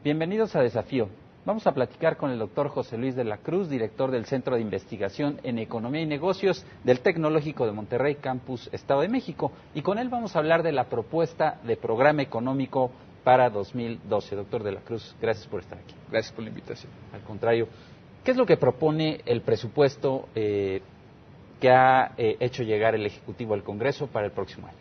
Bienvenidos a Desafío. Vamos a platicar con el doctor José Luis de la Cruz, director del Centro de Investigación en Economía y Negocios del Tecnológico de Monterrey, Campus Estado de México. Y con él vamos a hablar de la propuesta de programa económico para 2012. Doctor de la Cruz, gracias por estar aquí. Gracias por la invitación. Al contrario, ¿qué es lo que propone el presupuesto que ha hecho llegar el Ejecutivo al Congreso para el próximo año?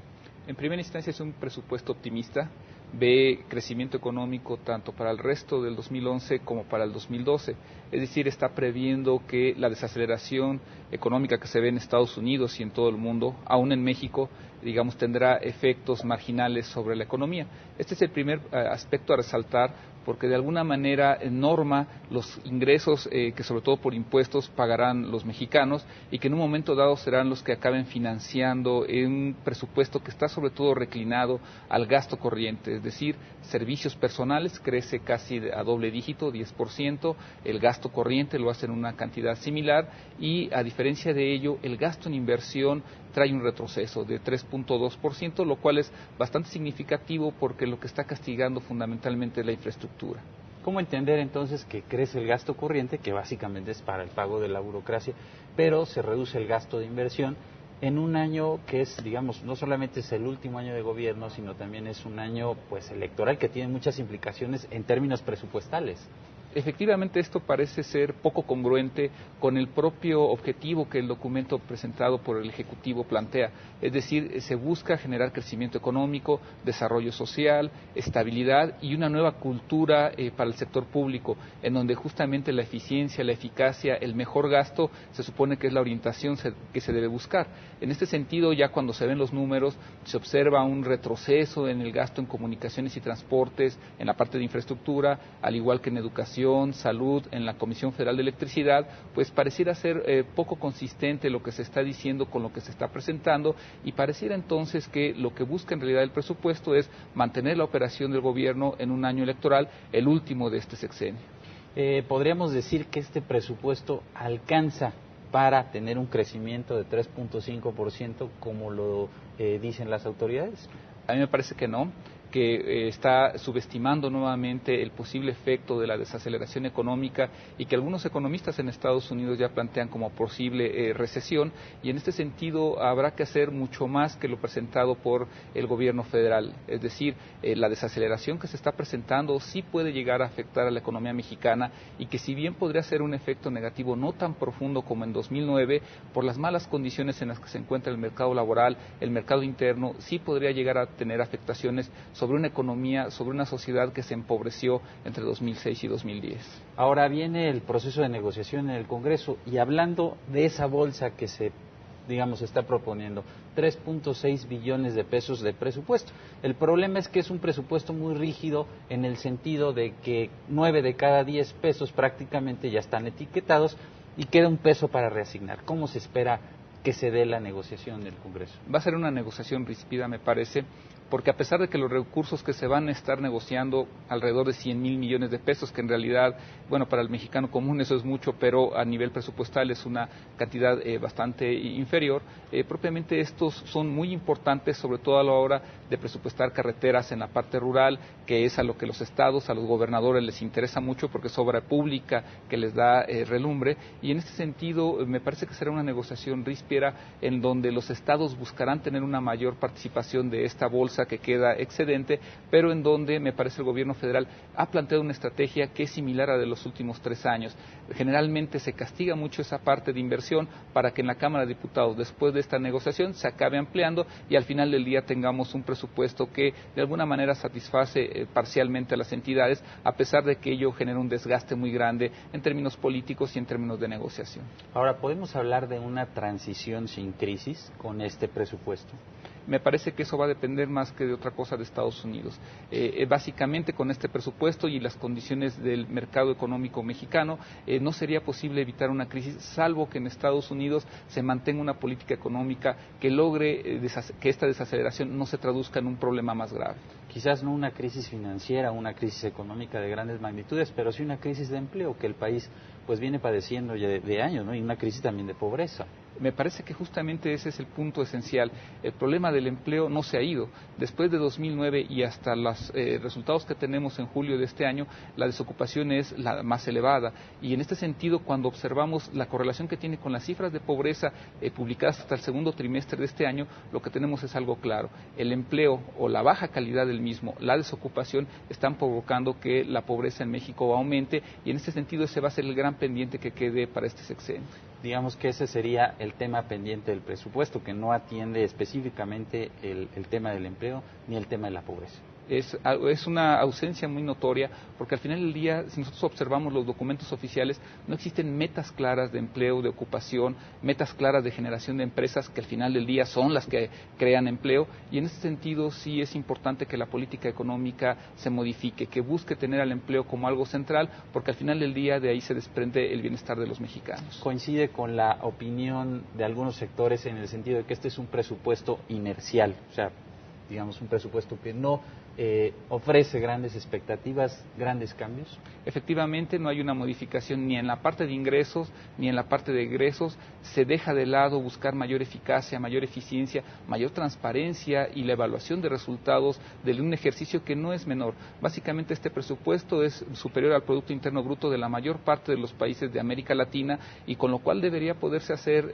En primera instancia es un presupuesto optimista, ve crecimiento económico tanto para el resto del 2011 como para el 2012, es decir, está previendo que la desaceleración económica que se ve en Estados Unidos y en todo el mundo, aún en México, digamos, tendrá efectos marginales sobre la economía. Este es el primer aspecto a resaltar, porque de alguna manera norma los ingresos que sobre todo por impuestos pagarán los mexicanos y que en un momento dado serán los que acaben financiando un presupuesto que está sobre todo reclinado al gasto corriente, es decir, servicios personales crece casi a doble dígito, 10%, el gasto corriente lo hace en una cantidad similar y a diferencia de ello el gasto en inversión trae un retroceso de 3.2%, lo cual es bastante significativo porque lo que está castigando fundamentalmente es la infraestructura. ¿Cómo entender entonces que crece el gasto corriente, que básicamente es para el pago de la burocracia, pero se reduce el gasto de inversión en un año que es, digamos, no solamente es el último año de gobierno, sino también es un año pues electoral que tiene muchas implicaciones en términos presupuestales? Efectivamente, esto parece ser poco congruente con el propio objetivo que el documento presentado por el Ejecutivo plantea. Es decir, se busca generar crecimiento económico, desarrollo social, estabilidad y una nueva cultura para el sector público, en donde justamente la eficiencia, la eficacia, el mejor gasto se supone que es la orientación que se debe buscar. En este sentido, ya cuando se ven los números, se observa un retroceso en el gasto en comunicaciones y transportes, en la parte de infraestructura, al igual que en educación, salud, en la Comisión Federal de Electricidad, pues pareciera ser poco consistente lo que se está diciendo con lo que se está presentando y pareciera entonces que lo que busca en realidad el presupuesto es mantener la operación del gobierno en un año electoral, el último de este sexenio. ¿Podríamos decir que este presupuesto alcanza para tener un crecimiento de 3.5% como lo dicen las autoridades? A mí me parece que no, que está subestimando nuevamente el posible efecto de la desaceleración económica y que algunos economistas en Estados Unidos ya plantean como posible recesión, y en este sentido habrá que hacer mucho más que lo presentado por el gobierno federal. Es decir, la desaceleración que se está presentando sí puede llegar a afectar a la economía mexicana y que si bien podría ser un efecto negativo no tan profundo como en 2009, por las malas condiciones en las que se encuentra el mercado laboral, el mercado interno, sí podría llegar a tener afectaciones sobre una economía, sobre una sociedad que se empobreció entre 2006 y 2010. Ahora viene el proceso de negociación en el Congreso y hablando de esa bolsa que se, digamos, está proponiendo, 3.6 billones de pesos de presupuesto. El problema es que es un presupuesto muy rígido en el sentido de que 9 de cada 10 pesos prácticamente ya están etiquetados y queda un peso para reasignar. ¿Cómo se espera que se dé la negociación del Congreso? Va a ser una negociación ríspida, me parece, porque a pesar de que los recursos que se van a estar negociando, alrededor de 100,000 millones de pesos, que en realidad, bueno, para el mexicano común eso es mucho, pero a nivel presupuestal es una cantidad bastante inferior, propiamente estos son muy importantes, sobre todo a la hora de presupuestar carreteras en la parte rural, que es a lo que los estados, a los gobernadores les interesa mucho porque es obra pública que les da relumbre, y en este sentido me parece que será una negociación ríspida en donde los estados buscarán tener una mayor participación de esta bolsa que queda excedente, pero en donde me parece el gobierno federal ha planteado una estrategia que es similar a la de los últimos 3 años. Generalmente se castiga mucho esa parte de inversión para que en la Cámara de Diputados, después de esta negociación, se acabe ampliando y al final del día tengamos un presupuesto que de alguna manera satisface parcialmente a las entidades, a pesar de que ello genera un desgaste muy grande en términos políticos y en términos de negociación. Ahora, ¿podemos hablar de una transición sin crisis con este presupuesto? Me parece que eso va a depender más que de otra cosa de Estados Unidos. Básicamente con este presupuesto y las condiciones del mercado económico mexicano no sería posible evitar una crisis, salvo que en Estados Unidos se mantenga una política económica que logre que esta desaceleración no se traduzca en un problema más grave. Quizás no una crisis financiera, una crisis económica de grandes magnitudes, pero sí una crisis de empleo que el país pues viene padeciendo ya de años, ¿no? Y una crisis también de pobreza. Me parece que justamente ese es el punto esencial. El problema del empleo no se ha ido. Después de 2009 y hasta los resultados que tenemos en julio de este año, la desocupación es la más elevada. Y en este sentido, cuando observamos la correlación que tiene con las cifras de pobreza publicadas hasta el segundo trimestre de este año, lo que tenemos es algo claro. El empleo o la baja calidad del mismo, la desocupación, están provocando que la pobreza en México aumente, y en este sentido ese va a ser el gran pendiente que quede para este sexenio. Digamos que ese sería el tema pendiente del presupuesto, que no atiende específicamente el tema del empleo ni el tema de la pobreza. Es una ausencia muy notoria, porque al final del día, si nosotros observamos los documentos oficiales, no existen metas claras de empleo, de ocupación, metas claras de generación de empresas, que al final del día son las que crean empleo, y en ese sentido sí es importante que la política económica se modifique, que busque tener al empleo como algo central, porque al final del día de ahí se desprende el bienestar de los mexicanos. Coincide con la opinión de algunos sectores en el sentido de que este es un presupuesto inercial, o sea, digamos un presupuesto que no ofrece grandes expectativas, grandes cambios. Efectivamente, no hay una modificación ni en la parte de ingresos ni en la parte de egresos. Se deja de lado buscar mayor eficacia, mayor eficiencia, mayor transparencia y la evaluación de resultados de un ejercicio que no es menor. Básicamente este presupuesto es superior al Producto Interno Bruto de la mayor parte de los países de América Latina, y con lo cual debería poderse hacer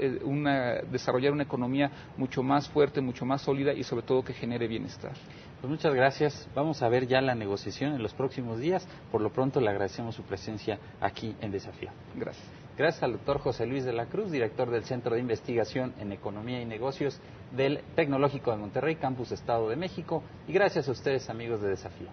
desarrollar una economía mucho más fuerte, mucho más sólida y sobre todo que genere bienestar. Pues muchas gracias. Vamos a ver ya la negociación en los próximos días. Por lo pronto le agradecemos su presencia aquí en Desafío. Gracias. Gracias al doctor José Luis de la Cruz, director del Centro de Investigación en Economía y Negocios del Tecnológico de Monterrey, Campus Estado de México. Y gracias a ustedes, amigos de Desafío.